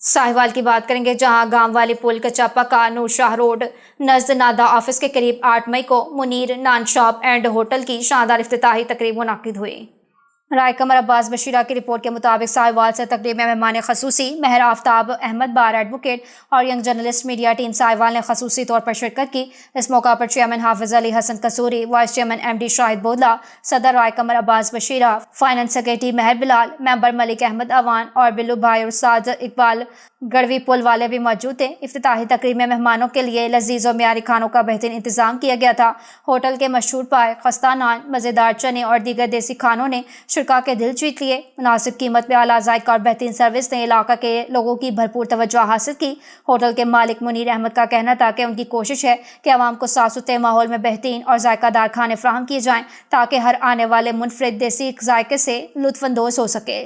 साहिवाल की बात करेंगे, जहां गांव वाली पुल कच्चा पक्का नूर शाह रोड नजद नादा ऑफिस के करीब 8 मई को मुनीर नान शॉप एंड होटल की शानदार इफ्तिताही तकरीब मुनाकिद हुई। राय कमर अब्बास बशीरा की रिपोर्ट के मुताबिक साहिवाल से तकरीब में मेहमान खसूसी महर आफ्ताब अहमद बार एडवोकेट और young journalist media team Sahiwal ने खसूसी तौर पर शिरकत की। इस मौका पर chairman Hafiz Ali Hassan Kasuri, vice chairman MD Shahid Bodla, सदर Rai Qamar Abbas Bashira, finance secretary Mehar Bilal, member Malik Ahmad Awan और बिल्लू भाई और साद इकबाल गढ़वी पुल वाले भी मौजूद थे। इफ्तिताही तकरीब में मेहमानों के लिए लजीज और म्यारी खानों का बेहतरीन इंतजाम किया गया था। होटल के मशहूर पाए, खस्ता नान, मज़ेदार चने और दीगर देसी खानों ने शुरका के दिल जीत लिए। मुनासिब कीमत में आला जायका और बेहतरीन सर्विस ने इलाका के लोगों की भरपूर तवज्जो हासिल की। होटल के मालिक मुनीर अहमद का कहना था कि उनकी कोशिश है कि आवाम को साफ सुथरे माहौल में बेहतरीन और जायकादार खाने फ्राहम किए जाएँ ताकि हर आने वाले मुनफरिद देसी जायके से लुत्फानंदोज हो सके।